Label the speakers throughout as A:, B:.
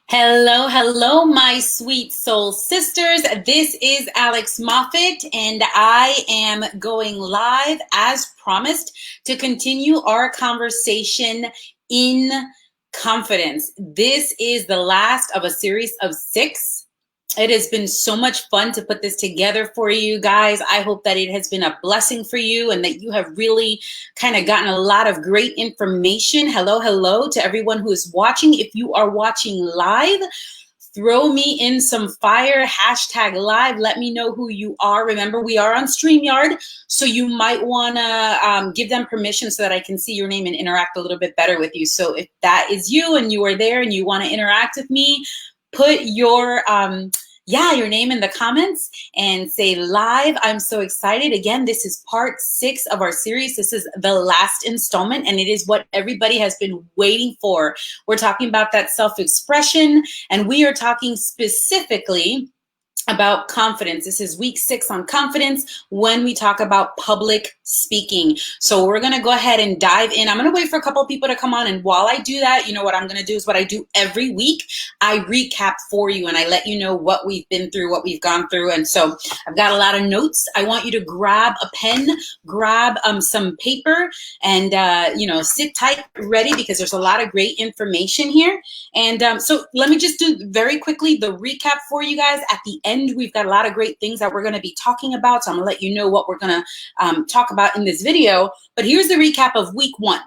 A: Hello, hello, my sweet soul sisters. This is Alex Moffat, and I am going live as promised to continue our conversation in confidence. This is the last of a series of 6. It has been so much fun to put this together for you guys. I hope that it has been a blessing for you and that you have really kind of gotten a lot of great information. Hello, hello to everyone who is watching. If you are watching live, throw me in some fire, hashtag live. Let me know who you are. Remember, we are on StreamYard, so you might want to give them permission so that I can see your name and interact a little bit better with you. So if that is you and you are there and you want to interact with me, put your name in the comments and say live. I'm so excited. Again, this is part 6 of our series. This is the last installment, and it is what everybody has been waiting for. We're talking about that self-expression, and we are talking specifically about confidence. This is week 6 on confidence when we talk about public speaking. So we're going to go ahead and dive in. I'm going to wait for a couple of people to come on. And while I do that, you know what I'm going to do is what I do every week. I recap for you and I let you know what we've been through, what we've gone through. And so I've got a lot of notes. I want you to grab a pen, grab some paper, and sit tight, ready, because there's a lot of great information here. And so let me just do very quickly the recap for you guys. At the end, we've got a lot of great things that we're going to be talking about. So I'm going to let you know what we're going to talk about in this video. But here's the recap of week 1.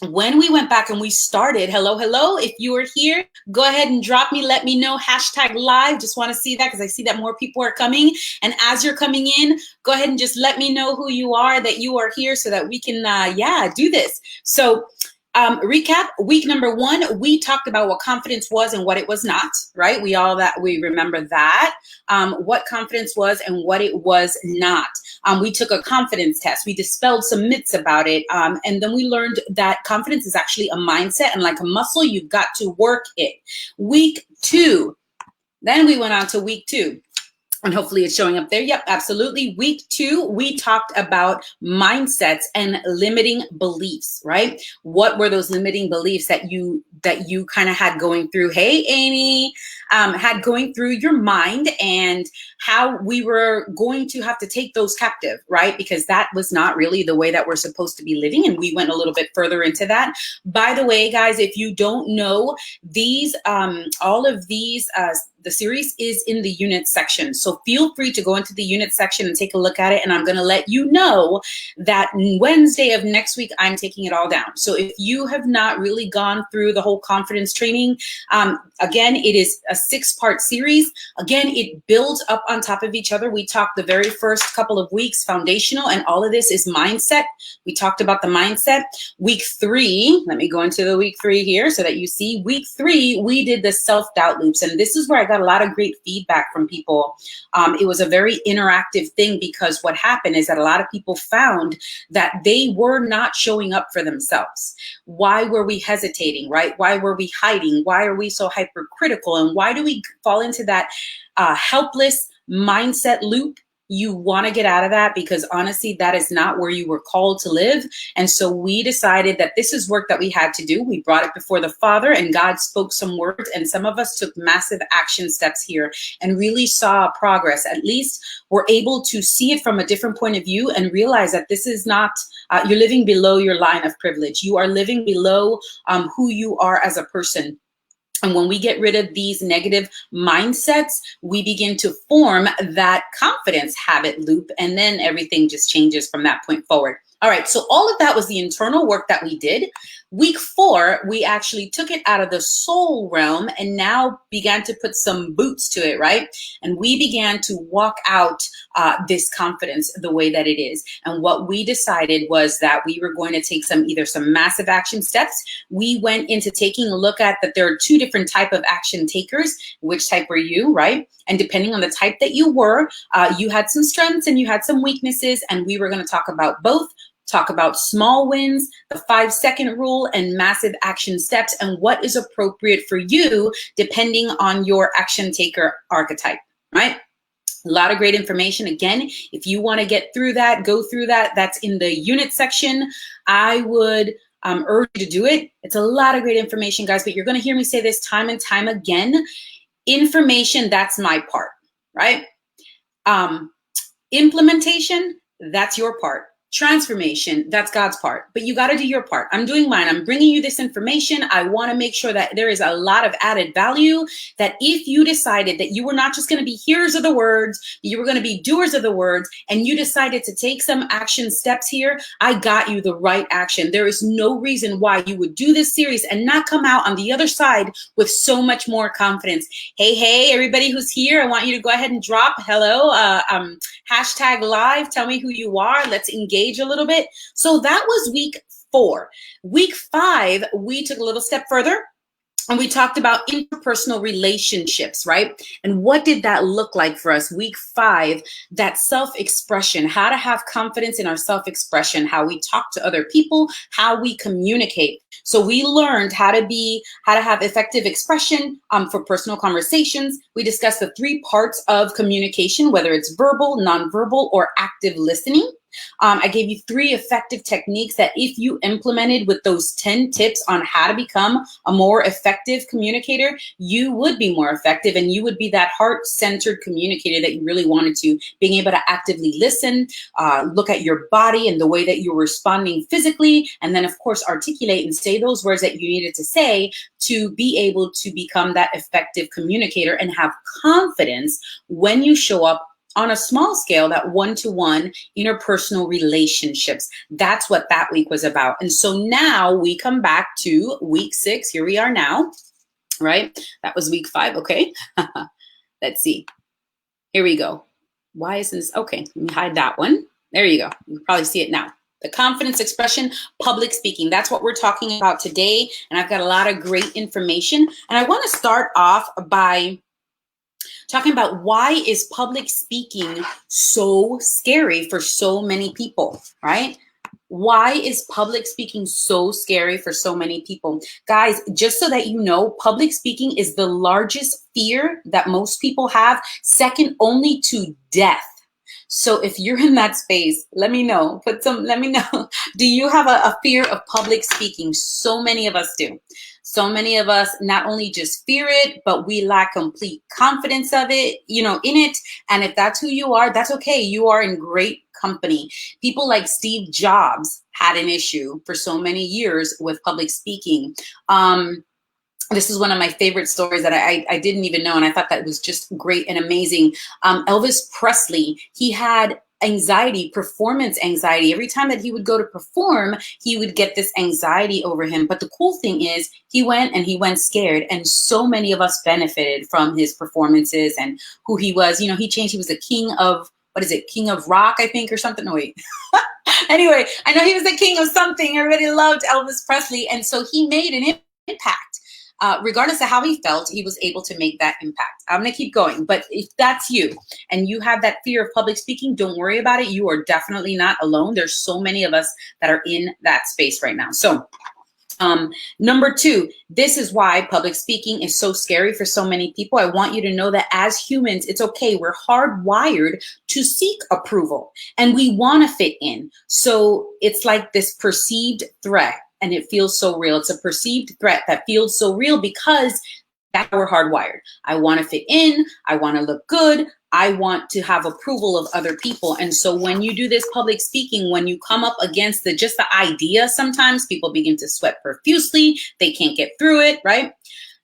A: When we went back and we started, hello, if you are here, go ahead and drop me, let me know, hashtag live. Just want to see that because I see that more people are coming. And as you're coming in, go ahead and just let me know who you are, that you are here so that we can, do this. So recap, week number 1, we talked about what confidence was and what it was not, right? We remember that, what confidence was and what it was not. We took a confidence test. We dispelled some myths about it. And then we learned that confidence is actually a mindset, and like a muscle, you've got to work it. Week 2, then we went on to week 2. And hopefully it's showing up there. Yep, absolutely. Week 2, we talked about mindsets and limiting beliefs, right? What were those limiting beliefs that you kind of had going through? Hey, Amy, had going through your mind, and how we were going to have to take those captive, right? Because that was not really the way that we're supposed to be living. And we went a little bit further into that. By the way, guys, if you don't know, these, all of these, the series is in the unit section. So feel free to go into the unit section and take a look at it. And I'm going to let you know that Wednesday of next week, I'm taking it all down. So if you have not really gone through the whole confidence training, again, it is a 6-part series. Again, it builds up on top of each other. We talked the very first couple of weeks foundational, and all of this is mindset. We talked about the mindset. Week 3, let me go into the week 3 here so that you see. Week 3, we did the self-doubt loops, and this is where I got a lot of great feedback from people. It was a very interactive thing, because what happened is that a lot of people found that they were not showing up for themselves. Why were we hesitating, right? Why were we hiding? Why are we so hypercritical? And why do we fall into that helpless mindset loop? You want to get out of that, because honestly, that is not where you were called to live. And so we decided that this is work that we had to do. We brought it before the Father, and God spoke some words, and some of us took massive action steps here and really saw progress. At least we're able to see it from a different point of view and realize that this is not, you're living below your line of privilege. You are living below who you are as a person. And when we get rid of these negative mindsets, we begin to form that confidence habit loop, and then everything just changes from that point forward. All right, so all of that was the internal work that we did. Week 4, we actually took it out of the soul realm and now began to put some boots to it, right? And we began to walk out this confidence the way that it is. And what we decided was that we were going to take either some massive action steps. We went into taking a look at that there are 2 different type of action takers. Which type were you, right? And depending on the type that you were, you had some strengths and you had some weaknesses, and we were going to talk about both. Talk about small wins, the 5-second rule, and massive action steps, and what is appropriate for you depending on your action taker archetype, right? A lot of great information. Again, if you want to get through that, go through that. That's in the unit section. I would urge you to do it. It's a lot of great information, guys, but you're going to hear me say this time and time again. Information, that's my part, right? Implementation, that's your part. Transformation, that's God's part. But you got to do your part. I'm doing mine. I'm bringing you this information. I want to make sure that there is a lot of added value, that if you decided that you were not just going to be hearers of the words, you were going to be doers of the words, and you decided to take some action steps here, I got you the right action. There is no reason why you would do this series and not come out on the other side with so much more confidence. Hey, everybody who's here, I want you to go ahead and drop hello, hashtag live. Tell me who you are. Let's engage a little bit. So that was week 4. Week 5, we took a little step further and we talked about interpersonal relationships, right? And what did that look like for us? Week 5, that self-expression, how to have confidence in our self-expression, how we talk to other people, how we communicate. So we learned how to have effective expression for personal conversations. We discussed the 3 parts of communication, whether it's verbal, nonverbal, or active listening. I gave you 3 effective techniques that if you implemented with those 10 tips on how to become a more effective communicator, you would be more effective and you would be that heart-centered communicator that you really wanted to, being able to actively listen, look at your body and the way that you're responding physically, and then of course articulate and say those words that you needed to say to be able to become that effective communicator and have confidence when you show up on a small scale, that one-to-one interpersonal relationships. That's what that week was about. And so now we come back to week 6. Here we are now, right? That was week 5. Okay. Let's see. Here we go. Why isn't this? Okay. Let me hide that one. There you go. You can probably see it now. The confidence expression, public speaking. That's what we're talking about today. And I've got a lot of great information. And I want to start off by talking about why is public speaking so scary for so many people, right? Why is public speaking so scary for so many people? Guys, just so that you know, public speaking is the largest fear that most people have, second only to death. So if you're in that space, let me know. Let me know. Do you have a fear of public speaking? So many of us do. So many of us not only just fear it, but we lack complete confidence of it, in it. And if that's who you are, that's okay. You are in great company. People like Steve Jobs had an issue for so many years with public speaking. This is one of my favorite stories that I didn't even know, and I thought that was just great and amazing. Elvis Presley, he had anxiety, performance anxiety. Every time that he would go to perform, he would get this anxiety over him. But the cool thing is he went scared. And so many of us benefited from his performances and who he was. He changed. He was the king of, king of rock, I think, or something. No, wait. Anyway, I know he was the king of something. Everybody loved Elvis Presley. And so he made an impact. Regardless of how he felt, he was able to make that impact. I'm going to keep going. But if that's you and you have that fear of public speaking, don't worry about it. You are definitely not alone. There's so many of us that are in that space right now. So number 2, this is why public speaking is so scary for so many people. I want you to know that as humans, it's okay. We're hardwired to seek approval and we want to fit in. So it's like this perceived threat. And it feels so real. It's a perceived threat that feels so real because that's how we're hardwired. I want to fit in. I want to look good. I want to have approval of other people. And so when you do this public speaking, when you come up against just the idea, sometimes people begin to sweat profusely. They can't get through it, right?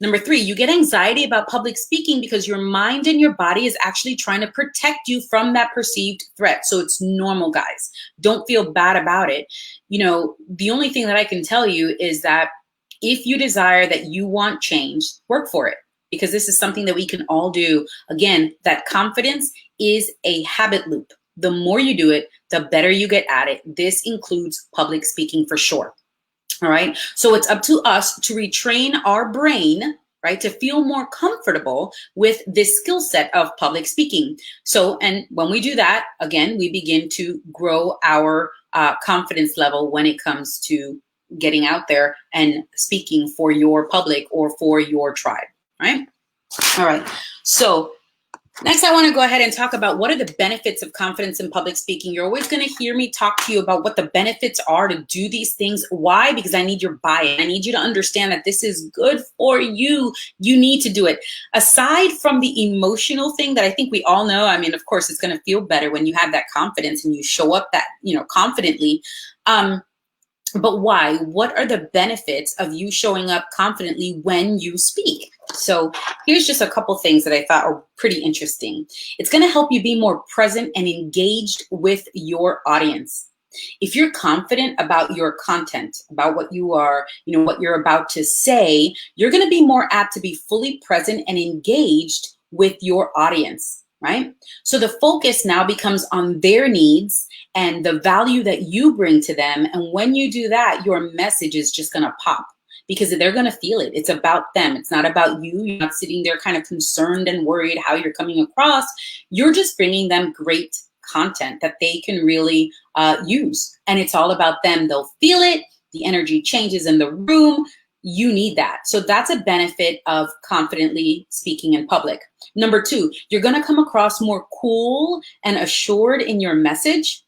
A: Number 3, you get anxiety about public speaking because your mind and your body is actually trying to protect you from that perceived threat. So it's normal, guys. Don't feel bad about it. The only thing that I can tell you is that if you desire that you want change, work for it, because this is something that we can all do. Again, that confidence is a habit loop. The more you do it, the better you get at it. This includes public speaking for sure. All right. So it's up to us to retrain our brain, right, to feel more comfortable with this skill set of public speaking. So, and when we do that, again, we begin to grow our confidence level when it comes to getting out there and speaking for your public or for your tribe, right? All right. So Next, I want to go ahead and talk about what are the benefits of confidence in public speaking. You're always going to hear me talk to you about what the benefits are to do these things. Why? Because I need your buy-in. I need you to understand that this is good for you. You need to do it. Aside from the emotional thing that I think we all know, I mean, of course, it's going to feel better when you have that confidence and you show up that, confidently. But why? What are the benefits of you showing up confidently when you speak? So here's just a couple things that I thought are pretty interesting. It's going to help you be more present and engaged with your audience. If you're confident about your content, about what you are, what you're about to say, you're going to be more apt to be fully present and engaged with your audience, right? So the focus now becomes on their needs and the value that you bring to them. And when you do that, your message is just going to pop because they're going to feel it. It's about them. It's not about you. You're not sitting there kind of concerned and worried how you're coming across. You're just bringing them great content that they can really use. And it's all about them. They'll feel it. The energy changes in the room. You need that. So that's a benefit of confidently speaking in public. Number two, you're going to come across more cool and assured in your message.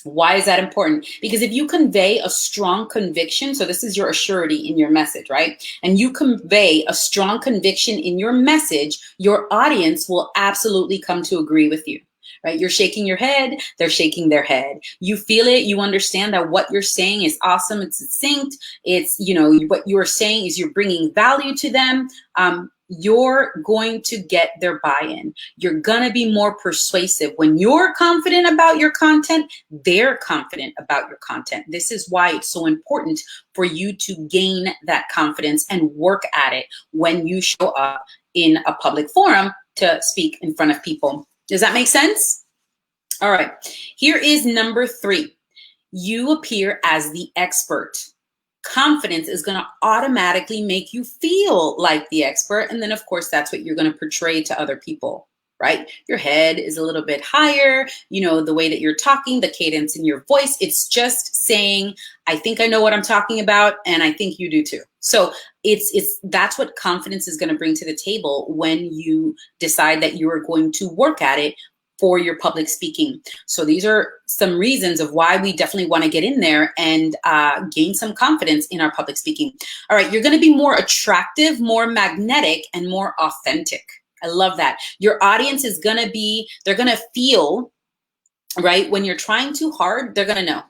A: Why is that important? Because if you convey a strong conviction, so this is your assurity in your message, right? And you convey a strong conviction in your message, your audience will absolutely come to agree with you, right? You're shaking your head, they're shaking their head. You feel it, you understand that what you're saying is awesome, it's succinct, it's, what you're saying is you're bringing value to them. You're going to get their buy-in. You're going to be more persuasive. When you're confident about your content, they're confident about your content. This is why it's so important for you to gain that confidence and work at it when you show up in a public forum to speak in front of people. Does that make sense? All right. Here is number 3. You appear as the expert. Confidence is going to automatically make you feel like the expert. And then, of course, that's what you're going to portray to other people, right? Your head is a little bit higher, the way that you're talking, the cadence in your voice. It's just saying, I think I know what I'm talking about, and I think you do too. So that's what confidence is going to bring to the table when you decide that you are going to work at it for your public speaking. So these are some reasons of why we definitely want to get in there and gain some confidence in our public speaking. All right, you're going to be more attractive, more magnetic, and more authentic. I love that. Your audience is going to they're going to feel, right, when you're trying too hard, they're going to know.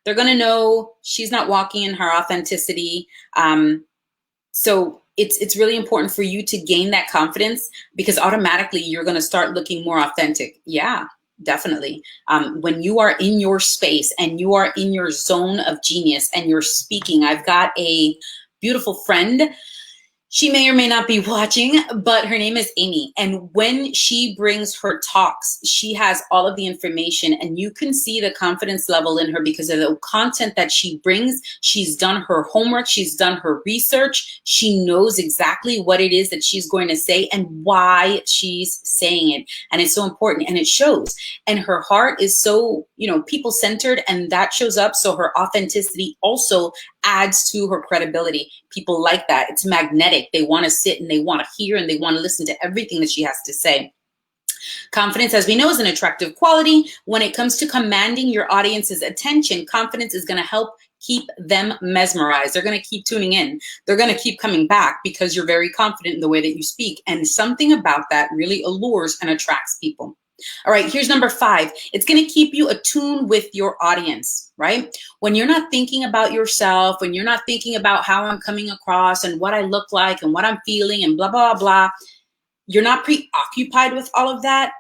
A: They're going to know she's not walking in her authenticity. So it's really important for you to gain that confidence because automatically you're going to start looking more authentic. Yeah, definitely. When you are in your space and you are in your zone of genius and you're speaking, I've got a beautiful friend. She may or may not be watching, but her name is Amy. And when she brings her talks, she has all of the information and you can see the confidence level in her because of the content that she brings. She's done her homework. She's done her research. She knows exactly what it is that she's going to say and why she's saying it. And it's so important and it shows. And her heart is so, people-centered and that shows up. So her authenticity also adds to her credibility. People like that. It's magnetic. They want to sit and they want to hear and they want to listen to everything that she has to say. Confidence, as we know, is an attractive quality. When it comes to commanding your audience's attention, confidence is going to help keep them mesmerized. They're going to keep tuning in. They're going to keep coming back because you're very confident in the way that you speak. And something about that really allures and attracts people. All right, here's number 5. It's going to keep you attuned with your audience, right? When you're not thinking about yourself, when you're not thinking about how I'm coming across and what I look like and what I'm feeling and blah, blah, blah, you're not preoccupied with all of that,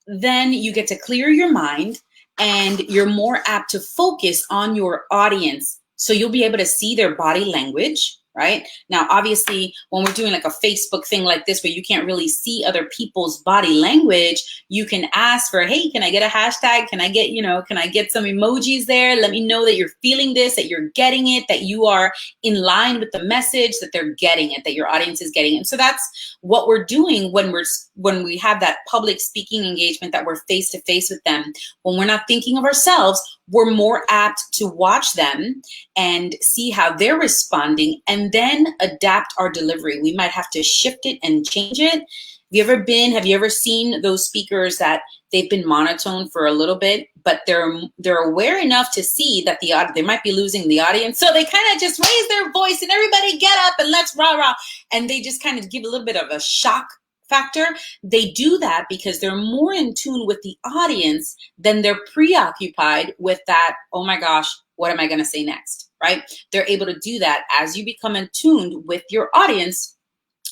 A: then you get to clear your mind and you're more apt to focus on your audience. So you'll be able to see their body language, right? Now, obviously, when we're doing like a Facebook thing like this, where you can't really see other people's body language, you can ask for, hey, can I get a hashtag? Can I get, can I get some emojis there? Let me know that you're feeling this, that you're getting it, that you are in line with the message, that they're getting it, that your audience is getting it. And so that's what we're doing when we have that public speaking engagement, that we're face to face with them. When we're not thinking of ourselves, we're more apt to watch them and see how they're responding and then adapt our delivery. We might have to shift it and change it. Have you ever seen those speakers that they've been monotone for a little bit, but they're aware enough to see that they might be losing the audience. So they kind of just raise their voice and everybody get up and let's rah rah. And they just kind of give a little bit of a shock factor. They do that because they're more in tune with the audience than they're preoccupied with that, oh my gosh, what am I going to say next, right? They're able to do that. As you become attuned with your audience,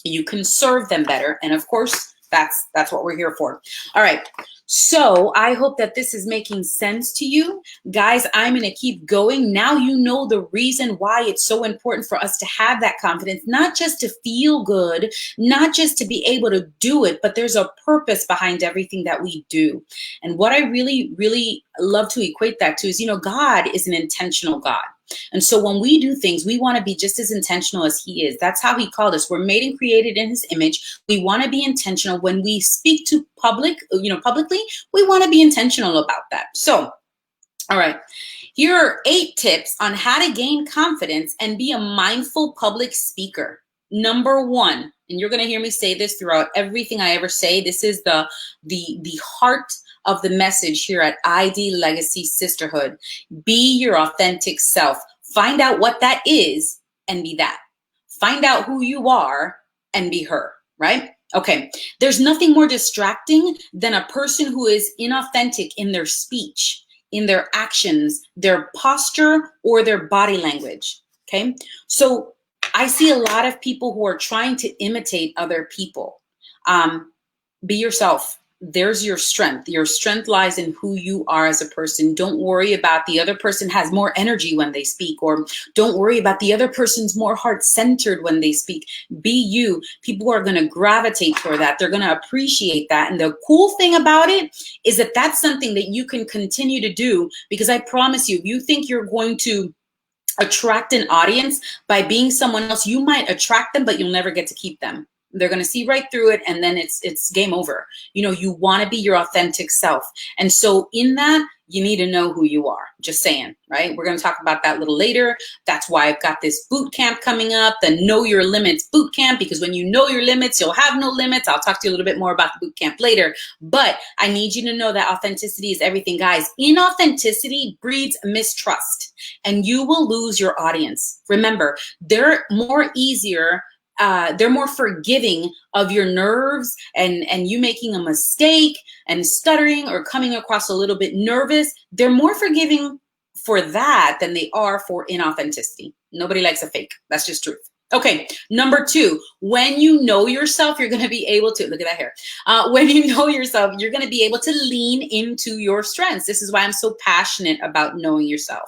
A: you can serve them better. And of course, that's what we're here for. All right. So I hope that this is making sense to you. Guys, I'm going to keep going. Now you know the reason why it's so important for us to have that confidence, not just to feel good, not just to be able to do it, but there's a purpose behind everything that we do. And what I really, really love to equate that to is, God is an intentional God. And so when we do things, we want to be just as intentional as he is. That's how he called us. We're made and created in his image. We want to be intentional. When we speak to publicly, we want to be intentional about that. So, all right. Here are 8 tips on how to gain confidence and be a mindful public speaker. Number 1, and you're going to hear me say this throughout everything I ever say. This is the heart of the message here at ID Legacy Sisterhood. Be your authentic self. Find out what that is and be that. Find out who you are and be her, right? Okay. There's nothing more distracting than a person who is inauthentic in their speech, in their actions, their posture, or their body language. Okay. So I see a lot of people who are trying to imitate other people. Be yourself. There's your strength. Your strength lies in who you are as a person. Don't worry about the other person has more energy when they speak, or don't worry about the other person's more heart-centered when they speak. Be you. People are going to gravitate toward that. They're going to appreciate that. And the cool thing about it is that that's something that you can continue to do, because I promise you, if you think you're going to attract an audience by being someone else, you might attract them, but you'll never get to keep them. They're going to see right through it, and then it's game over. You want to be your authentic self. And so in that, you need to know who you are. Just saying, right? We're going to talk about that a little later. That's why I've got this boot camp coming up, the Know Your Limits boot camp, because when you know your limits, you'll have no limits. I'll talk to you a little bit more about the boot camp later, but I need you to know that authenticity is everything, guys. Inauthenticity breeds mistrust, and you will lose your audience. Remember, they're more forgiving of your nerves and you making a mistake and stuttering or coming across a little bit nervous. They're more forgiving for that than they are for inauthenticity. Nobody likes a fake. That's just truth. Okay, number 2, when you know yourself, you're going to be able to, look at that hair. When you know yourself, you're going to be able to lean into your strengths. This is why I'm so passionate about knowing yourself.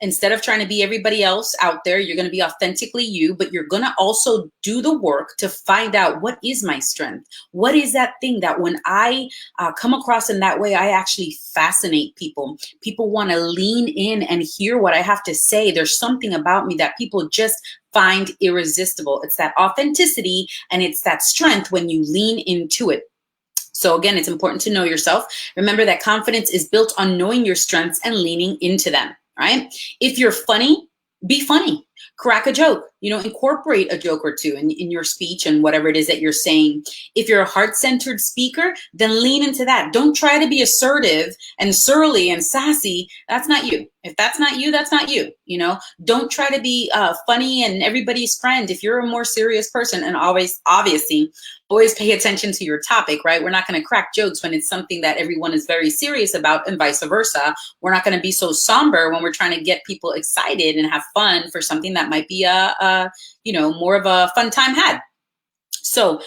A: Instead of trying to be everybody else out there, you're going to be authentically you, but you're going to also do the work to find out, what is my strength? What is that thing that when I come across in that way, I actually fascinate people. People want to lean in and hear what I have to say. There's something about me that people just find irresistible. It's that authenticity and it's that strength when you lean into it. So again, it's important to know yourself. Remember that confidence is built on knowing your strengths and leaning into them. Right? If you're funny, be funny. Crack a joke. Incorporate a joke or two in your speech and whatever it is that you're saying. If you're a heart-centered speaker, then lean into that. Don't try to be assertive and surly and sassy. That's not you. If that's not you, that's not you. Don't try to be funny and everybody's friend. If you're a more serious person, and obviously pay attention to your topic, right? We're not going to crack jokes when it's something that everyone is very serious about, and vice versa. We're not going to be so somber when we're trying to get people excited and have fun for something that might be more of a fun time had. So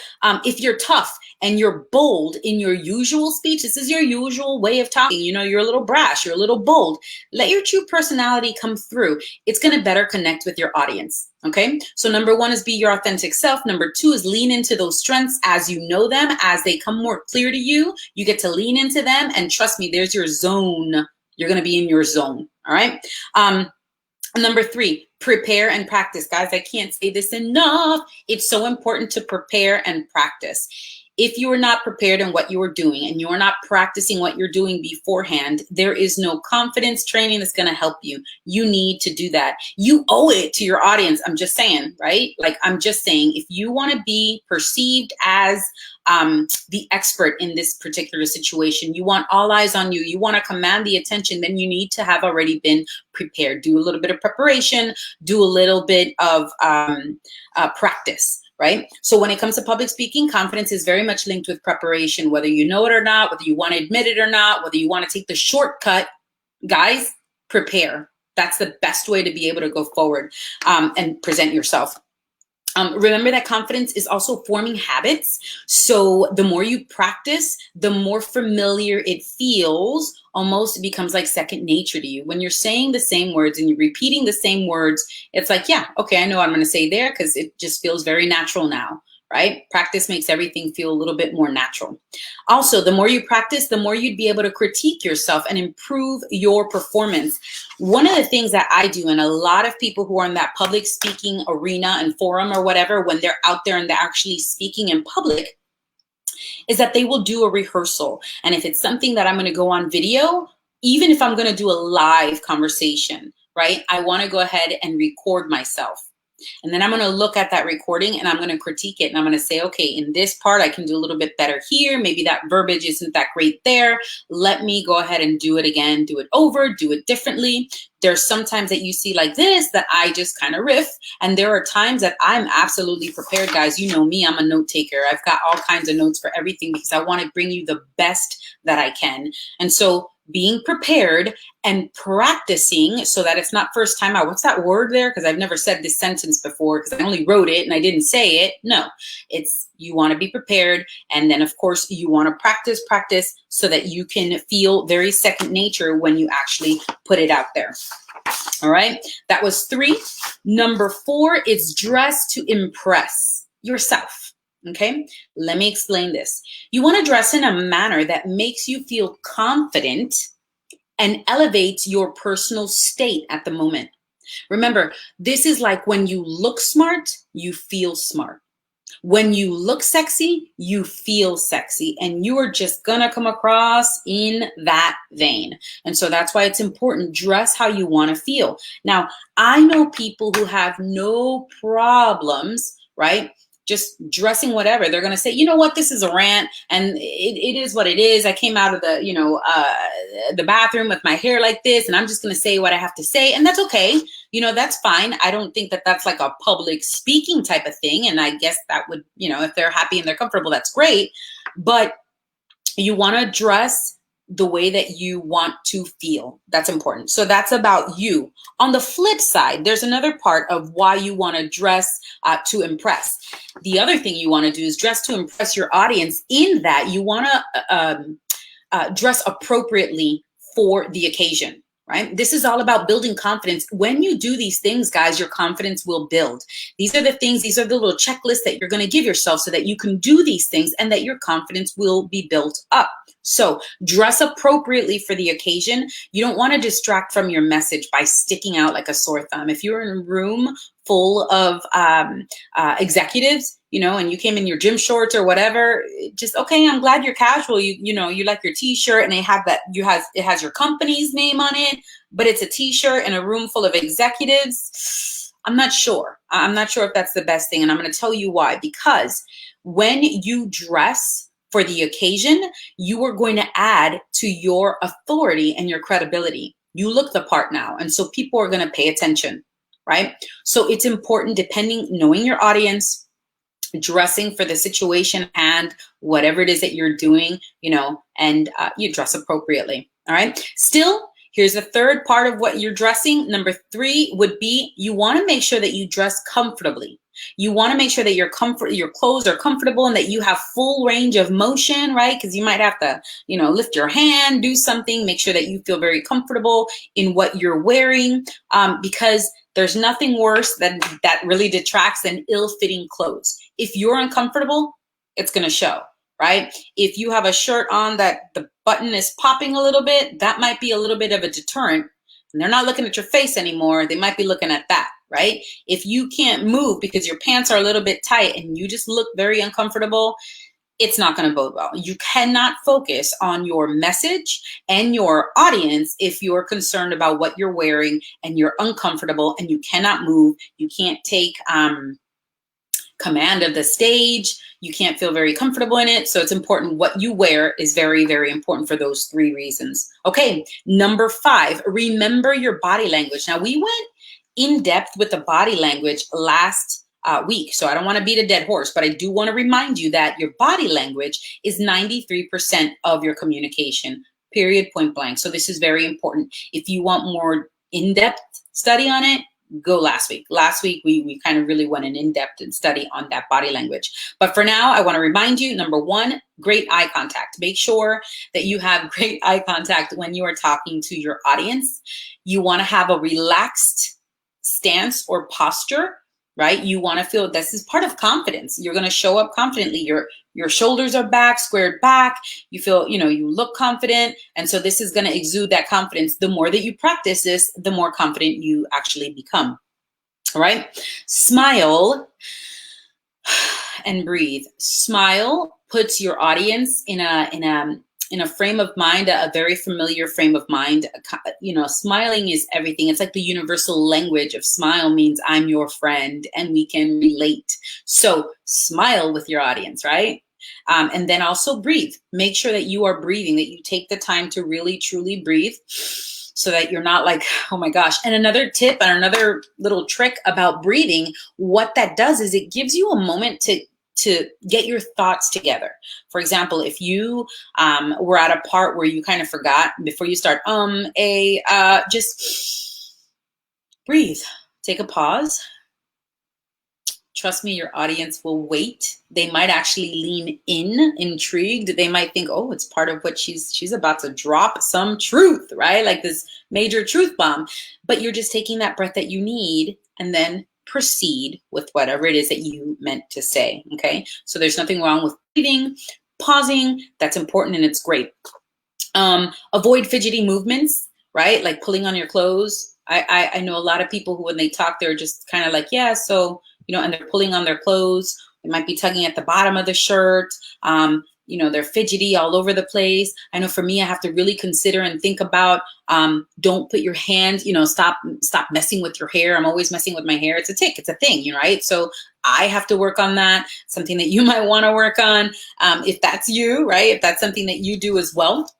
A: if you're tough and you're bold in your usual speech, this is your usual way of talking, you're a little brash, you're a little bold, let your true personality come through. It's going to better connect with your audience. Okay. So number 1 is be your authentic self. Number 2 is lean into those strengths as you know them, as they come more clear to you, you get to lean into them, and trust me, there's your zone. You're going to be in your zone. All right. Number 3, prepare and practice. Guys, I can't say this enough. It's so important to prepare and practice. If you are not prepared in what you are doing and you're not practicing what you're doing beforehand, there is no confidence training that's going to help you. You need to do that. You owe it to your audience. I'm just saying, right? Like, I'm just saying, if you want to be perceived as the expert in this particular situation, you want all eyes on you, you want to command the attention, then you need to have already been prepared. Do a little bit of preparation, do a little bit of practice. Right? So when it comes to public speaking, confidence is very much linked with preparation, whether you know it or not, whether you want to admit it or not, whether you want to take the shortcut. Guys, prepare. That's the best way to be able to go forward and present yourself. Remember that confidence is also forming habits. So the more you practice, the more familiar it feels. Almost it becomes like second nature to you. When you're saying the same words and you're repeating the same words, it's like, yeah, okay, I know what I'm going to say there because it just feels very natural now, right? Practice makes everything feel a little bit more natural. Also, the more you practice, the more you'd be able to critique yourself and improve your performance. One of the things that I do, and a lot of people who are in that public speaking arena and forum or whatever, when they're out there and they're actually speaking in public, is that they will do a rehearsal. And if it's something that I'm going to go on video, even if I'm going to do a live conversation, right, I want to go ahead and record myself. And then I'm going to look at that recording and I'm going to critique it. And I'm going to say, okay, in this part, I can do a little bit better here. Maybe that verbiage isn't that great there. Let me go ahead and do it again, do it over, do it differently. There's sometimes that you see like this that I just kind of riff. And there are times that I'm absolutely prepared, guys. You know me, I'm a note taker. I've got all kinds of notes for everything because I want to bring you the best that I can. And so being prepared and practicing so that it's not first time out. What's that word there? Because I've never said this sentence before because I only wrote it and I didn't say it. No, it's you want to be prepared. And then, of course, you want to practice so that you can feel very second nature when you actually put it out there. All right. That was 3. Number 4 is dress to impress yourself. Okay, let me explain this. You want to dress in a manner that makes you feel confident and elevates your personal state at the moment. Remember, this is like when you look smart, you feel smart. When you look sexy, you feel sexy, and you are just gonna come across in that vein. And so that's why it's important. Dress how you want to feel. Now, I know people who have no problems, right? Just dressing whatever. They're going to say, you know what, this is a rant and it is what it is. I came out of the, the bathroom with my hair like this and I'm just going to say what I have to say. And that's okay. That's fine. I don't think that that's like a public speaking type of thing. And I guess that would, if they're happy and they're comfortable, that's great. But you want to dress the way that you want to feel. That's important. So that's about you. On the flip side, there's another part of why you want to dress to impress. The other thing you want to do is dress to impress your audience in that you want to dress appropriately for the occasion. Right? This is all about building confidence. When you do these things, guys, your confidence will build. These are the things, these are the little checklists that you're going to give yourself so that you can do these things and that your confidence will be built up. So dress appropriately for the occasion. You don't want to distract from your message by sticking out like a sore thumb. If you're in a room full of executives, and you came in your gym shorts or whatever, just, okay, I'm glad you're casual. You like your t-shirt and it has your company's name on it, but it's a t-shirt in a room full of executives. I'm not sure. I'm not sure if that's the best thing. And I'm going to tell you why. Because when you dress for the occasion, you are going to add to your authority and your credibility. You look the part now. And so people are going to pay attention, right? So it's important, knowing your audience, dressing for the situation and whatever it is that you're doing, and you dress appropriately. All right. Still, here's the third part of what you're dressing. Number 3 would be you want to make sure that you dress comfortably. You want to make sure that your clothes are comfortable and that you have full range of motion, right? Because you might have to, lift your hand, do something, make sure that you feel very comfortable in what you're wearing, because there's nothing worse that really detracts than ill-fitting clothes. If you're uncomfortable, it's going to show, right? If you have a shirt on that the button is popping a little bit, that might be a little bit of a deterrent. And they're not looking at your face anymore. They might be looking at that, right? If you can't move because your pants are a little bit tight and you just look very uncomfortable, it's not going to bode well. You cannot focus on your message and your audience if you're concerned about what you're wearing and you're uncomfortable and you cannot move. You can't take command of the stage. You can't feel very comfortable in it. So it's important. What you wear is very, very important for those 3 reasons. Okay, number 5, remember your body language. Now, we went in depth with the body language last week, so I don't want to beat a dead horse, but I do want to remind you that your body language is 93% of your communication, period, point blank. So this is very important. If you want more in-depth study on it, go last week. Last week, we kind of really went an in-depth study on that body language. But for now, I want to remind you, number 1, great eye contact. Make sure that you have great eye contact when you are talking to your audience. You want to have a relaxed stance or posture, right? You want to feel this is part of confidence. You're going to show up confidently. Your shoulders are back, squared back. You feel, you look confident. And so this is going to exude that confidence. The more that you practice this, the more confident you actually become. All right. Smile and breathe. Smile puts your audience in a frame of mind, a very familiar frame of mind. Smiling is everything. It's like the universal language of smile means I'm your friend and we can relate. So smile with your audience, right? And then also breathe. Make sure that you are breathing, that you take the time to really, truly breathe so that you're not like, oh my gosh. And another tip and another little trick about breathing, what that does is it gives you a moment to get your thoughts together. For example, if you were at a part where you kind of forgot before you start, just breathe, take a pause. Trust me, your audience will wait. They might actually lean in, intrigued. They might think, oh, it's part of what she's about to drop some truth, right? Like this major truth bomb. But you're just taking that breath that you need and then proceed with whatever it is that you meant to say, okay? So there's nothing wrong with breathing, pausing. That's important and it's great. Avoid fidgety movements, right? Like pulling on your clothes. I know a lot of people who, when they talk, they're just kind of like, yeah, so, and they're pulling on their clothes. They might be tugging at the bottom of the shirt. They're fidgety all over the place. I know for me, I have to really consider and think about, don't put your hand, stop messing with your hair. I'm always messing with my hair. It's a tick, it's a thing, right? So I have to work on that. Something that you might want to work on. If that's you, right? If that's something that you do as well.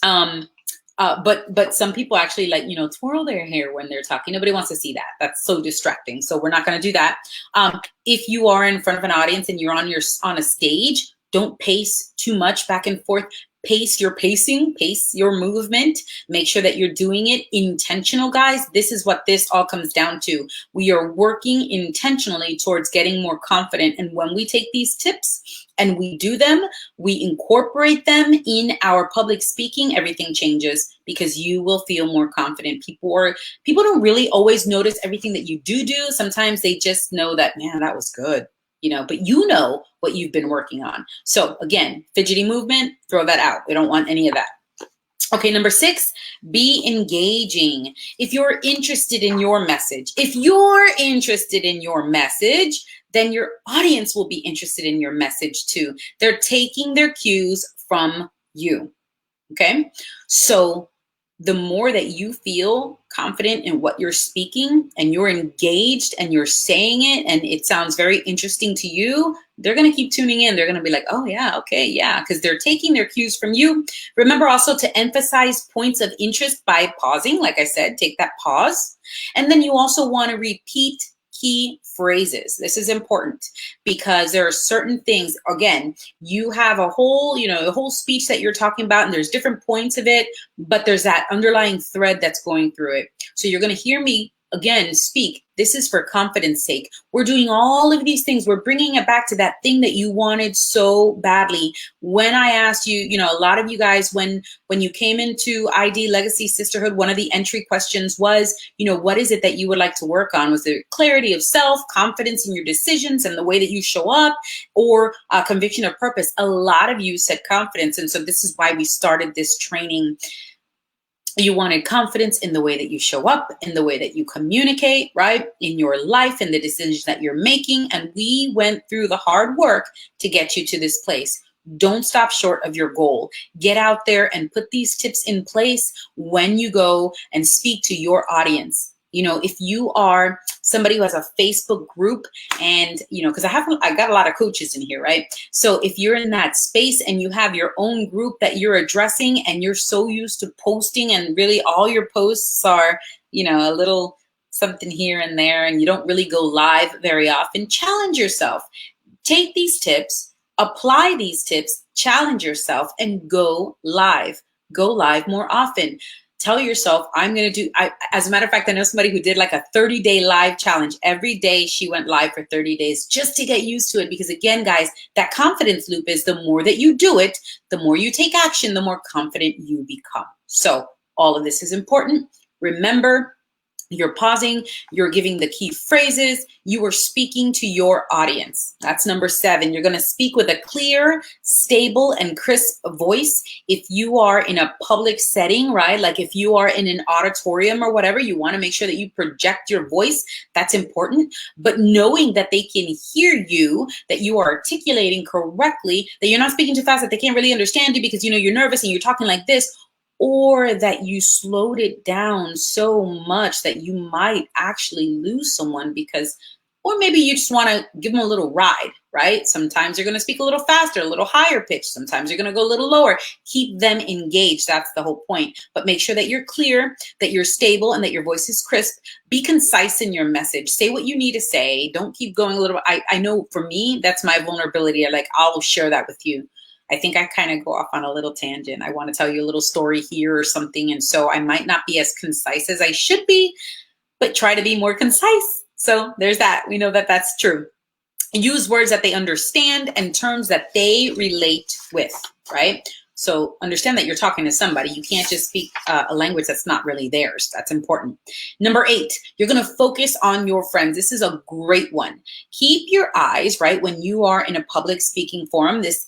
A: But some people actually twirl their hair when they're talking. Nobody wants to see that. That's so distracting. So we're not going to do that. If you are in front of an audience and you're on a stage, don't pace too much back and forth. Pace your pacing, pace your movement. Make sure that you're doing it intentional, guys. This is what this all comes down to. We are working intentionally towards getting more confident. And when we take these tips and we do them, we incorporate them in our public speaking, everything changes because you will feel more confident. People don't really always notice everything that you do. Sometimes they just know that, man, that was good. But you know what you've been working on. So again, fidgety movement, throw that out. We don't want any of that. Okay, number 6, be engaging. If you're interested in your message, then your audience will be interested in your message too. They're taking their cues from you. Okay, so the more that you feel confident in what you're speaking and you're engaged and you're saying it and it sounds very interesting to you, they're going to keep tuning in. They're going to be like, oh yeah, okay, yeah, because they're taking their cues from you. Remember also to emphasize points of interest by pausing. Like I said, take that pause. And then you also want to repeat key phrases. This is important because there are certain things, again, you have a whole speech that you're talking about and there's different points of it, but there's that underlying thread that's going through it. So you're going to hear me again speak. This is for confidence sake. We're doing all of these things. We're bringing it back to that thing that you wanted so badly. When I asked you, a lot of you guys, when you came into ID Legacy Sisterhood, one of the entry questions was, what is it that you would like to work on? Was it clarity of self, confidence in your decisions and the way that you show up, or conviction of purpose? A lot of you said confidence. And so this is why we started this training. You wanted confidence in the way that you show up, in the way that you communicate, right? In your life and the decisions that you're making. And we went through the hard work to get you to this place. Don't stop short of your goal. Get out there and put these tips in place when you go and speak to your audience. You know, if you are somebody who has a Facebook group and, you know, because I got a lot of coaches in here, right? So if you're in that space and you have your own group that you're addressing and you're so used to posting and really all your posts are, you know, a little something here and there and you don't really go live very often, challenge yourself. Take these tips, apply these tips, challenge yourself, and go live. Go live more often. Tell yourself, I'm going to do, as a matter of fact, I know somebody who did like a 30-day live challenge. Every day she went live for 30 days just to get used to it. Because again, guys, that confidence loop is the more that you do it, the more you take action, the more confident you become. So all of this is important. Remember, you're pausing, you're giving the key phrases, you are speaking to your audience. That's number 7. You're going to speak with a clear, stable, and crisp voice. If you are in a public setting, right? Like if you are in an auditorium or whatever, you want to make sure that you project your voice. That's important. But knowing that they can hear you, that you are articulating correctly, that you're not speaking too fast, that they can't really understand you because, you know, you're nervous and you're talking like this, or that you slowed it down so much that you might actually lose someone because, or maybe you just want to give them a little ride, right? Sometimes you're going to speak a little faster, a little higher pitch. Sometimes you're going to go a little lower. Keep them engaged. That's the whole point. But make sure that you're clear, that you're stable, and that your voice is crisp. Be concise in your message. Say what you need to say. Don't keep going a little. I know for me, that's my vulnerability. I'll share that with you. I think I kind of go off on a little tangent. I want to tell you a little story here or something. And so I might not be as concise as I should be, but try to be more concise. So there's that. We know that that's true. Use words that they understand and terms that they relate with, right? So understand that you're talking to somebody. You can't just speak a language that's not really theirs. That's important. Number 8, you're going to focus on your friends. This is a great one. Keep your eyes, right, when you are in a public speaking forum. This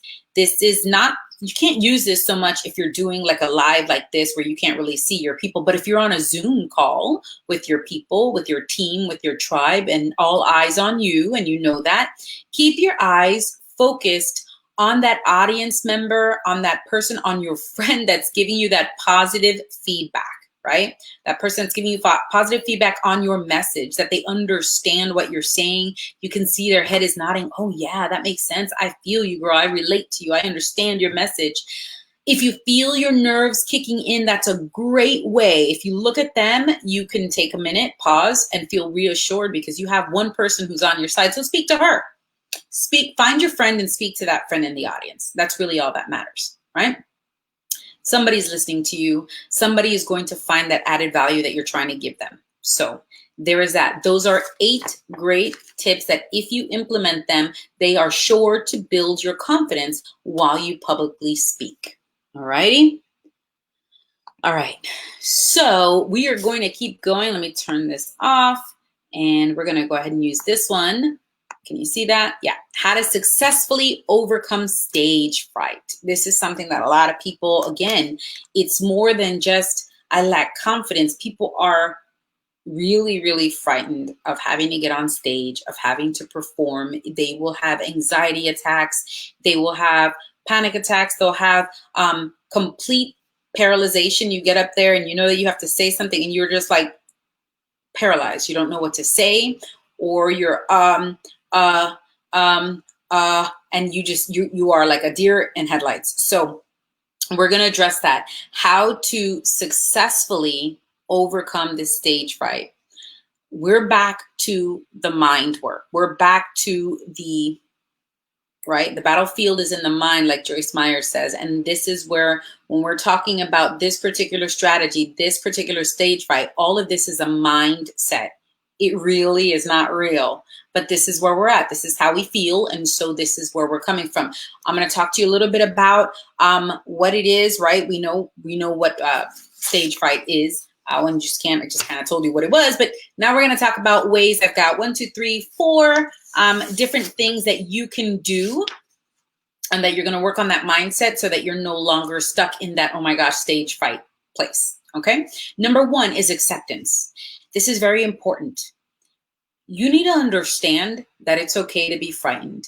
A: is not, you can't use this so much if you're doing like a live like this where you can't really see your people. But if you're on a Zoom call with your people, with your team, with your tribe, and all eyes on you, and you know that, keep your eyes focused on that audience member, on that person, on your friend that's giving you that positive feedback, right? That person that's giving you positive feedback on your message, that they understand what you're saying. You can see their head is nodding. Oh yeah, that makes sense. I feel you, girl. I relate to you. I understand your message. If you feel your nerves kicking in, that's a great way. If you look at them, you can take a minute, pause, and feel reassured because you have one person who's on your side. So speak to her. Find your friend and speak to that friend in the audience. That's really all that matters, right? Somebody's listening to you. Somebody is going to find that added value that you're trying to give them. So there is that. Those are 8 great tips that if you implement them, they are sure to build your confidence while you publicly speak. All righty? All right. So we are going to keep going. Let me turn this off. And we're going to go ahead and use this one. Can you see that? Yeah. How to successfully overcome stage fright. This is something that a lot of people, again, it's more than just, I lack confidence. People are really, really frightened of having to get on stage, of having to perform. They will have anxiety attacks. They will have panic attacks. They'll have complete paralyzation. You get up there and you know that you have to say something and you're just like paralyzed. You don't know what to say, or you're and you are like a deer in headlights. So we're going to address that. How to successfully overcome this stage fright. We're back to the mind work. We're back to the battlefield is in the mind, like Joyce Meyer says. And this is where, when we're talking about this particular strategy, this particular stage fright, all of this is a mindset. It really is not real, but this is where we're at. This is how we feel. And so this is where we're coming from. I'm going to talk to you a little bit about what it is, right? We know what stage fright is. I just kind of told you what it was, but now we're going to talk about ways. I've got 1, 2, 3, 4 different things that you can do, and that you're going to work on that mindset so that you're no longer stuck in that, oh my gosh, stage fright place. Okay. Number 1 is acceptance. This is very important. You need to understand that it's okay to be frightened.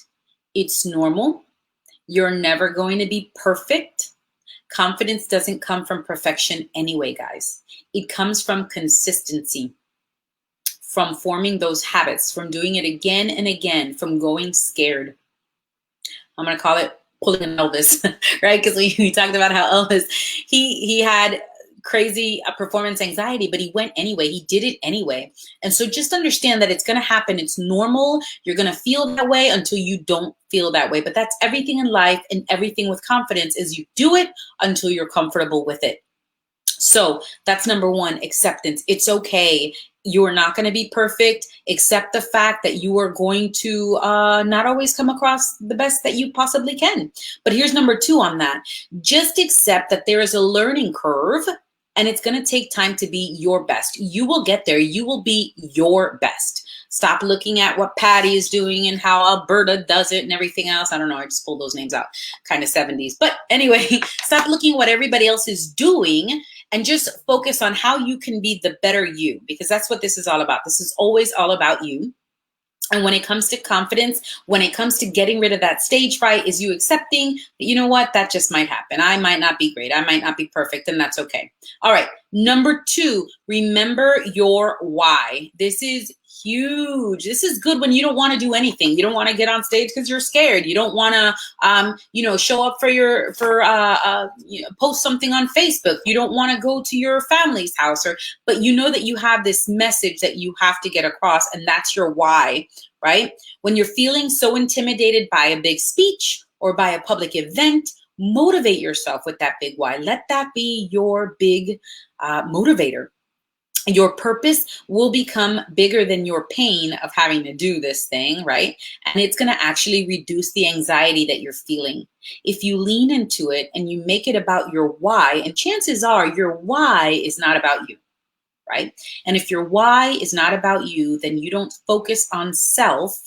A: It's normal. You're never going to be perfect. Confidence doesn't come from perfection anyway, guys. It comes from consistency, from forming those habits, from doing it again and again, from going scared. I'm going to call it pulling an Elvis, right? Because we talked about how Elvis, he had crazy performance anxiety, but he went anyway. He did it anyway. And so just understand that it's going to happen. It's normal. You're going to feel that way until you don't feel that way. But that's everything in life, and everything with confidence is you do it until you're comfortable with it. So that's number one, acceptance. It's okay. You are not going to be perfect. Accept the fact that you are going to not always come across the best that you possibly can. But here's number two on that. Just accept that there is a learning curve, and it's going to take time to be your best. You will get there. You will be your best. Stop looking at what Patty is doing and how Alberta does it and everything else. I don't know. I just pulled those names out. Kind of 70s. But anyway, stop looking at what everybody else is doing and just focus on how you can be the better you, because that's what this is all about. This is always all about you. And when it comes to confidence, when it comes to getting rid of that stage fright, is you accepting that, you know what, that just might happen. I might not be great. I might not be perfect, and that's okay. All right. Number two, remember your why. This is huge. This is good when you don't want to do anything. You don't want to get on stage because you're scared. You don't want to, show up post something on Facebook. You don't want to go to your family's house, but you know that you have this message that you have to get across, and that's your why, right? When you're feeling so intimidated by a big speech or by a public event, motivate yourself with that big why. Let that be your big motivator. Your purpose will become bigger than your pain of having to do this thing, right? And it's going to actually reduce the anxiety that you're feeling. If you lean into it and you make it about your why, and chances are your why is not about you, right? And if your why is not about you, then you don't focus on self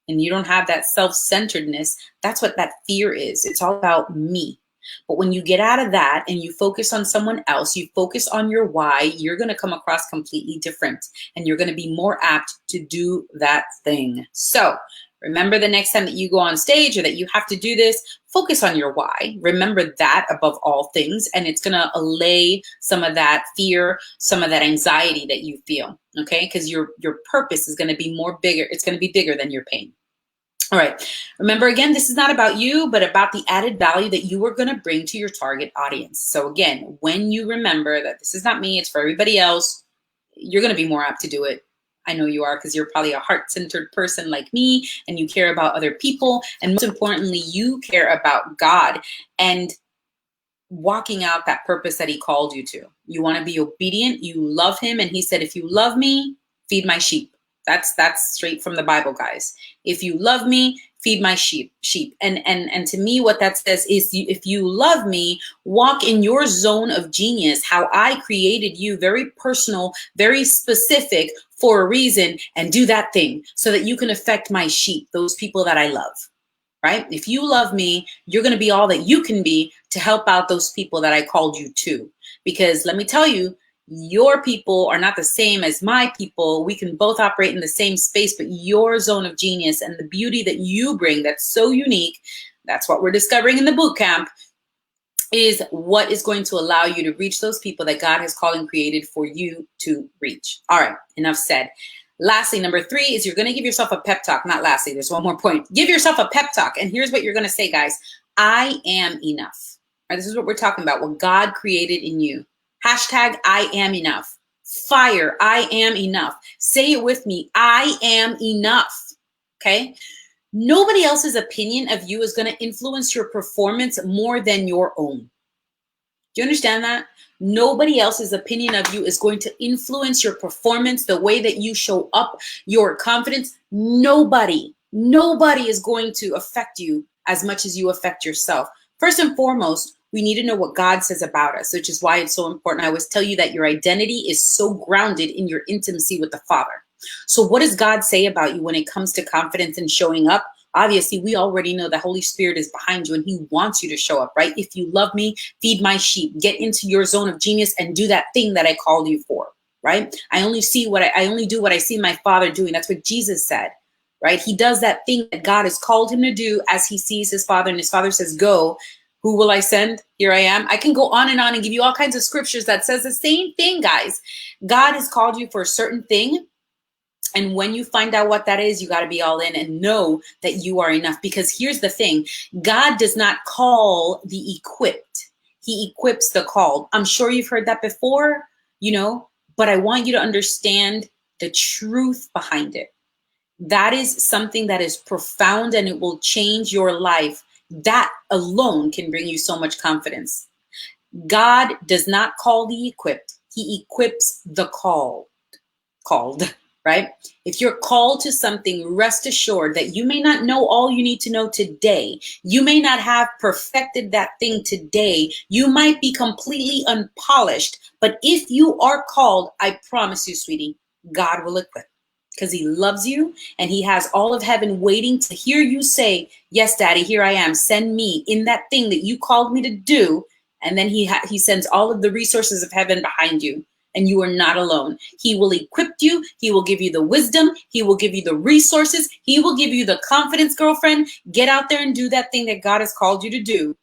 A: and you don't have that self-centeredness. That's what that fear is. It's all about me. But when you get out of that and you focus on someone else, you focus on your why, you're going to come across completely different, and you're going to be more apt to do that thing. So remember, the next time that you go on stage or that you have to do this, focus on your why. Remember that above all things, and it's going to allay some of that fear, some of that anxiety that you feel, okay? Because your purpose is going to be bigger. It's going to be bigger than your pain. All right. Remember, again, this is not about you, but about the added value that you are going to bring to your target audience. So again, when you remember that this is not me, it's for everybody else, you're going to be more apt to do it. I know you are, because you're probably a heart-centered person like me, and you care about other people. And most importantly, you care about God and walking out that purpose that he called you to. You want to be obedient. You love him. And he said, if you love me, feed my sheep. That's straight from the Bible, guys. If you love me, feed my sheep. And to me, what that says is, if you love me, walk in your zone of genius, how I created you, very personal, very specific for a reason, and do that thing so that you can affect my sheep, those people that I love, right? If you love me, you're going to be all that you can be to help out those people that I called you to. Because let me tell you, your people are not the same as my people. We can both operate in the same space, but your zone of genius and the beauty that you bring that's so unique, that's what we're discovering in the boot camp, is what is going to allow you to reach those people that God has called and created for you to reach. All right, enough said. Lastly, number three is you're going to give yourself a pep talk. Not lastly, there's one more point. Give yourself a pep talk. And here's what you're going to say, guys. I am enough. All right, this is what we're talking about, what God created in you. Hashtag I am enough. Fire, I am enough. Say it with me. I am enough. Okay? Nobody else's opinion of you is going to influence your performance more than your own. Do you understand that? Nobody else's opinion of you is going to influence your performance, the way that you show up, your confidence. Nobody is going to affect you as much as you affect yourself. First and foremost, we need to know what God says about us, which is why it's so important. I always tell you that your identity is so grounded in your intimacy with the Father. So what does God say about you when it comes to confidence and showing up? Obviously, we already know the Holy Spirit is behind you and he wants you to show up, right? If you love me, feed my sheep, get into your zone of genius and do that thing that I called you for, right? I only do what I see my Father doing. That's what Jesus said. right? He does that thing that God has called him to do as he sees his father, and his father says, go. Who will I send? Here I am. I can go on and give you all kinds of scriptures that says the same thing, guys. God has called you for a certain thing. And when you find out what that is, you got to be all in and know that you are enough. Because here's the thing. God does not call the equipped. He equips the called. I'm sure you've heard that before, but I want you to understand the truth behind it. That is something that is profound and it will change your life. That alone can bring you so much confidence. God does not call the equipped. He equips the called, right? If you're called to something, rest assured that you may not know all you need to know today. You may not have perfected that thing today. You might be completely unpolished, but if you are called, I promise you, sweetie, God will equip. Because he loves you and he has all of heaven waiting to hear you say, yes, daddy, here I am. Send me in that thing that you called me to do. And then he sends all of the resources of heaven behind you and you are not alone. He will equip you. He will give you the wisdom. He will give you the resources. He will give you the confidence, girlfriend. Get out there and do that thing that God has called you to do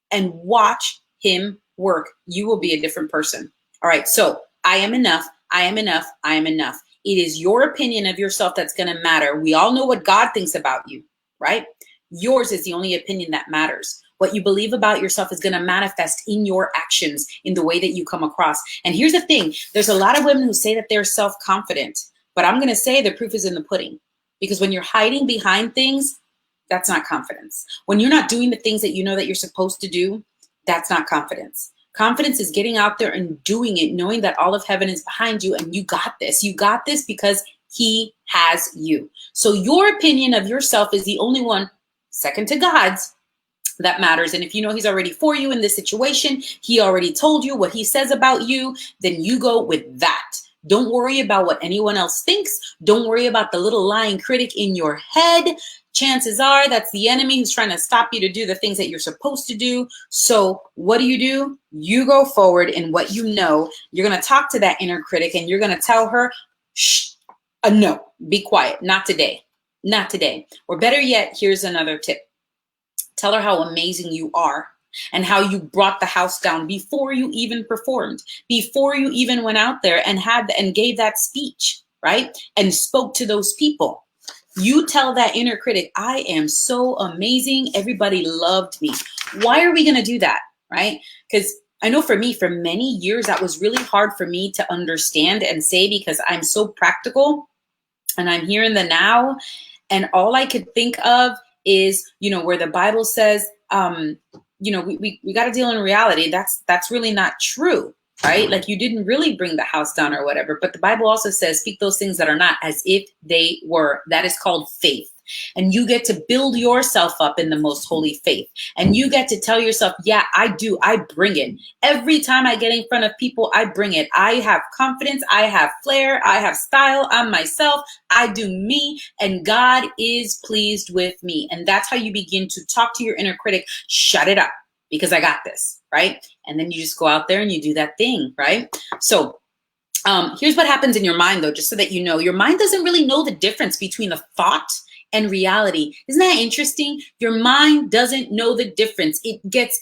A: and watch him work. You will be a different person. All right. So I am enough. I am enough. I am enough. It is your opinion of yourself that's going to matter. We all know what God thinks about you, right? Yours is the only opinion that matters. What you believe about yourself is going to manifest in your actions, in the way that you come across. And here's the thing. There's a lot of women who say that they're self-confident, but I'm going to say the proof is in the pudding. Because when you're hiding behind things, that's not confidence. When you're not doing the things that you know that you're supposed to do, that's not confidence. Confidence is getting out there and doing it, knowing that all of heaven is behind you and you got this. You got this because he has you. So your opinion of yourself is the only one, second to God's, that matters. And if you know he's already for you in this situation, he already told you what he says about you, then you go with that. Don't worry about what anyone else thinks. Don't worry about the little lying critic in your head. Chances are that's the enemy who's trying to stop you to do the things that you're supposed to do. So what do? You go forward in what you know. You're going to talk to that inner critic and you're going to tell her, shh, no, be quiet. Not today. Not today. Or better yet, here's another tip. Tell her how amazing you are and how you brought the house down before you even performed, before you even went out there and gave that speech, right? And spoke to those people. You tell that inner critic, I am so amazing. Everybody loved me. Why are we going to do that, right? Because I know for me, for many years, that was really hard for me to understand and say because I'm so practical and I'm here in the now. And all I could think of is, where the Bible says, we got to deal in reality. That's really not true, right? Like you didn't really bring the house down or whatever. But the Bible also says, speak those things that are not as if they were. That is called faith. And you get to build yourself up in the most holy faith. And you get to tell yourself, yeah, I do. I bring it. Every time I get in front of people, I bring it. I have confidence. I have flair. I have style. I'm myself. I do me. And God is pleased with me. And that's how you begin to talk to your inner critic. Shut it up because I got this, right? And then you just go out there and you do that thing, right? So here's what happens in your mind, though, just so that you know. Your mind doesn't really know the difference between a thought and reality. Isn't that interesting? Your mind doesn't know the difference. It gets,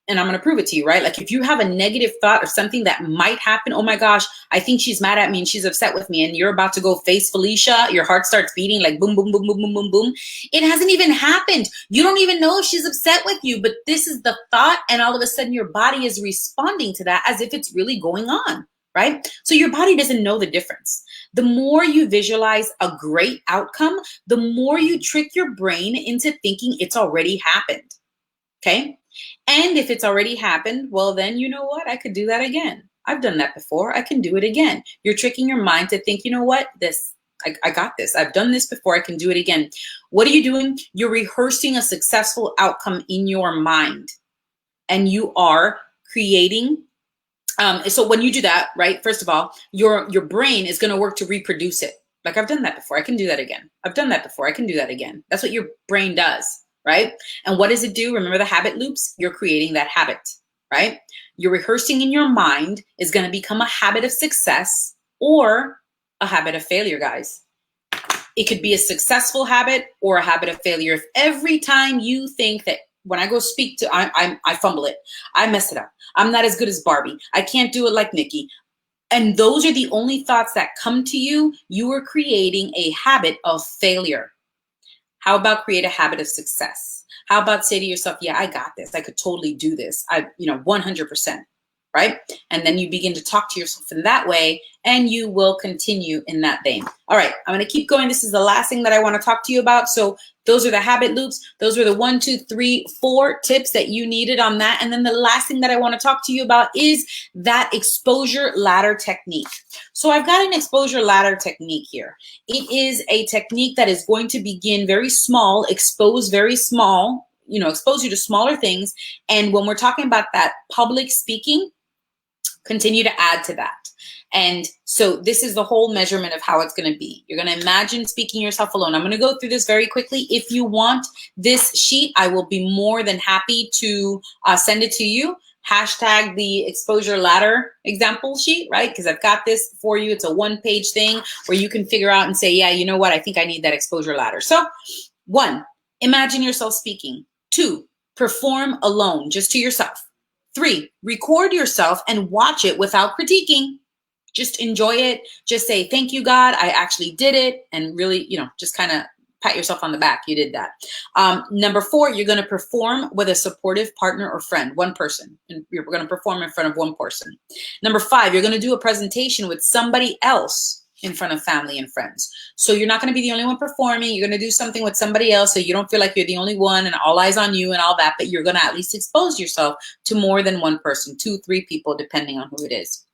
A: and I'm going to prove it to you, right? Like if you have a negative thought of something that might happen, oh my gosh, I think she's mad at me and she's upset with me, and you're about to go face Felicia, your heart starts beating like boom, boom, boom, boom, boom, boom, boom. It hasn't even happened. You don't even know if she's upset with you, but this is the thought, and all of a sudden your body is responding to that as if it's really going on, right? So your body doesn't know the difference. The more you visualize a great outcome, the more you trick your brain into thinking it's already happened, okay? And if it's already happened, well, then you know what? I could do that again. I've done that before. I can do it again. You're tricking your mind to think, you know what? I got this. I've done this before. I can do it again. What are you doing? You're rehearsing a successful outcome in your mind. And you are creating. So when you do that, right, first of all, your brain is going to work to reproduce it. Like, I've done that before. I can do that again. I've done that before. I can do that again. That's what your brain does, right? And what does it do? Remember the habit loops? You're creating that habit, right? Your rehearsing in your mind is going to become a habit of success or a habit of failure, guys. It could be a successful habit or a habit of failure. If every time you think that when I go speak to, I fumble it, I mess it up, I'm not as good as Barbie, I can't do it like Nikki, and those are the only thoughts that come to you, you are creating a habit of failure. How about create a habit of success? How about say to yourself, yeah, I got this. I could totally do this. 100%, right? And then you begin to talk to yourself in that way, and you will continue in that vein. All right, I'm going to keep going. This is the last thing that I want to talk to you about. So those are the habit loops. Those are the 1, 2, 3, 4 tips that you needed on that. And then the last thing that I want to talk to you about is that exposure ladder technique. So I've got an exposure ladder technique here. It is a technique that is going to begin very small, expose very small, expose you to smaller things. And when we're talking about that public speaking, continue to add to that. And so this is the whole measurement of how it's going to be. You're going to imagine speaking yourself alone. I'm going to go through this very quickly. If you want this sheet, I will be more than happy to send it to you. Hashtag the exposure ladder example sheet, right? Because I've got this for you. It's a 1-page thing where you can figure out and say, yeah, you know what? I think I need that exposure ladder. So 1, imagine yourself speaking. 2, perform alone, just to yourself. 3, record yourself and watch it without critiquing. Just enjoy it. Just say, thank you, God, I actually did it. And really, just kind of pat yourself on the back. You did that. Number 4, you're going to perform with a supportive partner or friend, one person. And you're going to perform in front of one person. Number 5, you're going to do a presentation with somebody else in front of family and friends. So you're not going to be the only one performing. You're going to do something with somebody else so you don't feel like you're the only one and all eyes on you and all that, but you're going to at least expose yourself to more than one person, 2, 3 people, depending on who it is.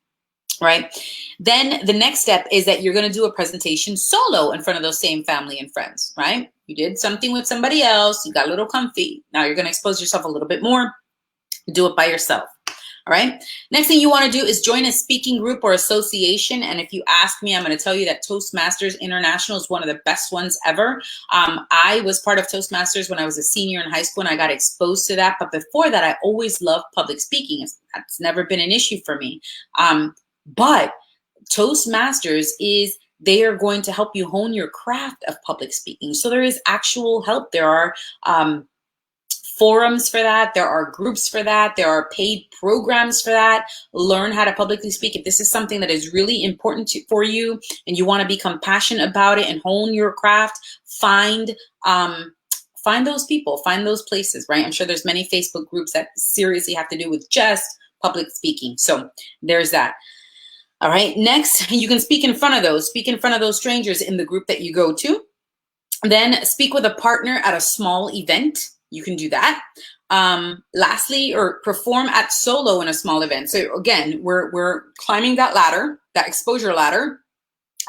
A: Right? Then the next step is that you're going to do a presentation solo in front of those same family and friends, right? You did something with somebody else, you got a little comfy. Now you're going to expose yourself a little bit more. Do it by yourself. All right. Next thing you want to do is join a speaking group or association. And if you ask me, I'm going to tell you that Toastmasters International is one of the best ones ever. I was part of Toastmasters when I was a senior in high school and I got exposed to that. But before that, I always loved public speaking. It's never been an issue for me. But Toastmasters they are going to help you hone your craft of public speaking. So there is actual help. There are forums for that. There are groups for that. There are paid programs for that. Learn how to publicly speak. If this is something that is really important for you and you want to become passionate about it and hone your craft, find those people, find those places, right? I'm sure there's many Facebook groups that seriously have to do with just public speaking. So there's that. All right. Next, you can speak in front of those strangers in the group that you go to. Then speak with a partner at a small event. You can do that. Lastly, or perform at solo in a small event. So again, we're climbing that ladder, that exposure ladder.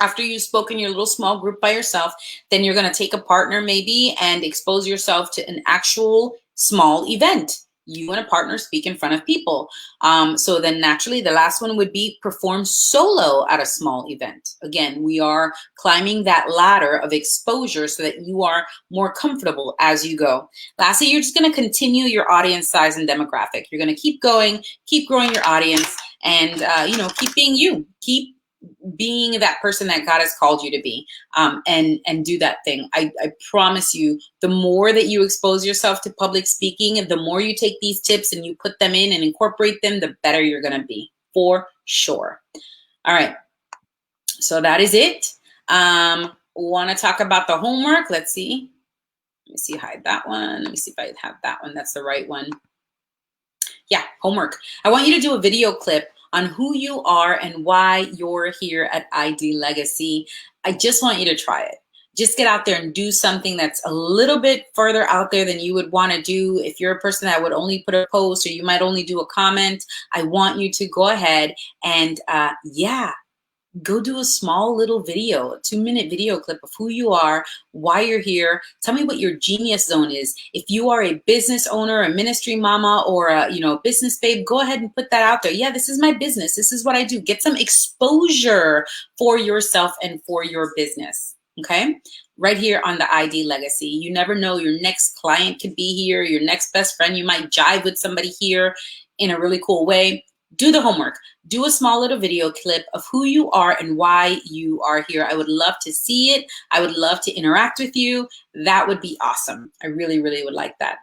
A: After you've spoken your little small group by yourself, then you're going to take a partner maybe and expose yourself to an actual small event. You and a partner speak in front of people. So then naturally, the last one would be perform solo at a small event. Again, we are climbing that ladder of exposure so that you are more comfortable as you go. Lastly, you're just going to continue your audience size and demographic. You're going to keep going, keep growing your audience, and keep being you. Keep being that person that God has called you to be, and do that thing. I promise you, the more that you expose yourself to public speaking, and the more you take these tips and you put them in and incorporate them, the better you're going to be, for sure. All right. So that is it. Want to talk about the homework? Let's see. Let me see, hide that one. Let me see if I have that one. That's the right one. Yeah, homework. I want you to do a video clip on who you are and why you're here at ID Legacy. I just want you to try it. Just get out there and do something that's a little bit further out there than you would want to do. If you're a person that would only put a post or you might only do a comment, I want you to go ahead and go do a small little video, a 2-minute video clip of who you are, why you're here. Tell me what your genius zone is. If you are a business owner, a ministry mama, or a business babe, go ahead and put that out there. Yeah, this is my business. This is what I do. Get some exposure for yourself and for your business. Okay? Right here on the ID Legacy. You never know, your next client could be here, your next best friend. You might jive with somebody here in a really cool way. do the homework. Do a small little video clip of who you are and why you are here. I would love to see it. I would love to interact with you. That would be awesome. I really, really would like that.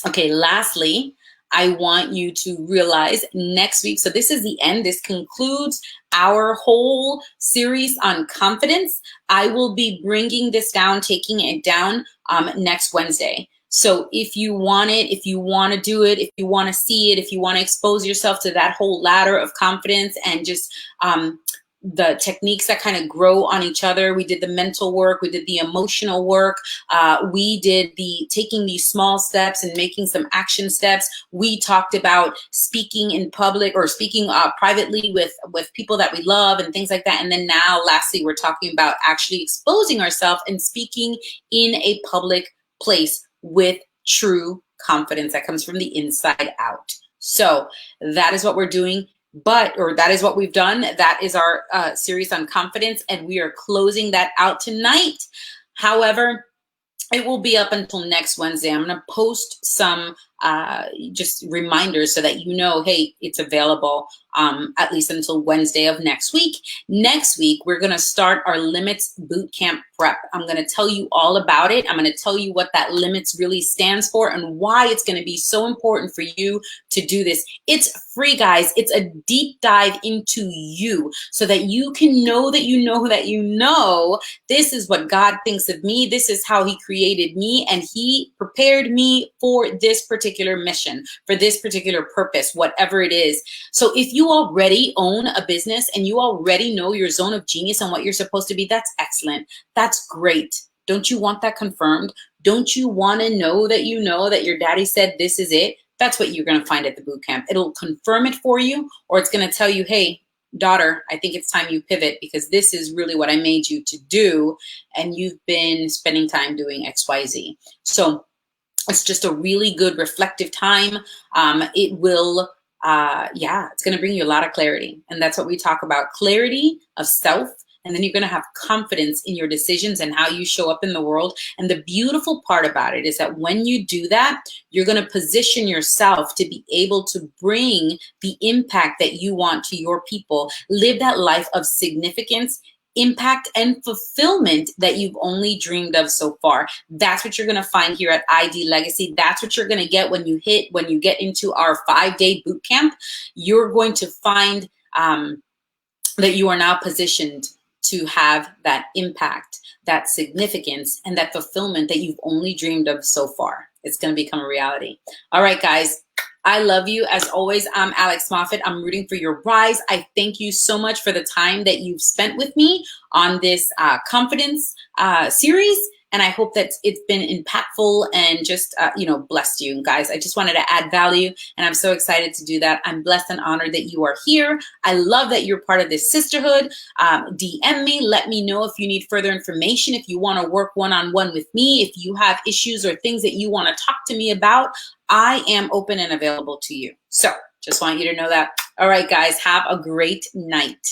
A: Okay, lastly, I want you to realize next week, so this is the end, this concludes our whole series on confidence. I will be bringing this down, taking it down next Wednesday. So if you want it, if you want to do it, if you want to see it, if you want to expose yourself to that whole ladder of confidence and just the techniques that kind of grow on each other. We did the mental work, we did the emotional work, we did the taking these small steps and making some action steps. We talked about speaking in public or speaking privately with people that we love and things like that. And then now, lastly, we're talking about actually exposing ourselves and speaking in a public place with true confidence that comes from the inside out. So that is what we're doing. That is what we've done. That is our series on confidence, and we are closing that out tonight. However, it will be up until next Wednesday. I'm going to post some just reminders so that you know, hey, it's available at least until Wednesday of next week. Next week, we're going to start our Limits Bootcamp prep. I'm going to tell you all about it. I'm going to tell you what that Limits really stands for and why it's going to be so important for you to do this. It's free, guys. It's a deep dive into you so that you can know that you know that you know this is what God thinks of me. This is how he created me, and he prepared me for this particular mission, for this particular purpose, whatever it is. So if you already own a business and you already know your zone of genius and what you're supposed to be, that's excellent. That's great. Don't you want that confirmed? Don't you want to know that your daddy said this is it? That's what you're going to find at the boot camp. It'll confirm it for you, or it's going to tell you, hey, daughter, I think it's time you pivot because this is really what I made you to do, and you've been spending time doing XYZ. So it's just a really good reflective time. It will, it's going to bring you a lot of clarity. And that's what we talk about, clarity of self. And then you're going to have confidence in your decisions and how you show up in the world. And the beautiful part about it is that when you do that, you're going to position yourself to be able to bring the impact that you want to your people, live that life of significance, impact, and fulfillment that you've only dreamed of so far. That's what you're going to find here at ID Legacy. That's what you're going to get when you get into our 5-day boot camp. You're going to find that you are now positioned to have that impact, that significance, and that fulfillment that you've only dreamed of so far. It's going to become a reality. All right, guys. I love you. As always, I'm Alex Moffat. I'm rooting for your rise. I thank you so much for the time that you've spent with me on this confidence series. And I hope that it's been impactful and just, blessed you. And guys, I just wanted to add value, and I'm so excited to do that. I'm blessed and honored that you are here. I love that you're part of this sisterhood. DM me. Let me know if you need further information, if you want to work one-on-one with me, if you have issues or things that you want to talk to me about. I am open and available to you. So just want you to know that. All right, guys, have a great night.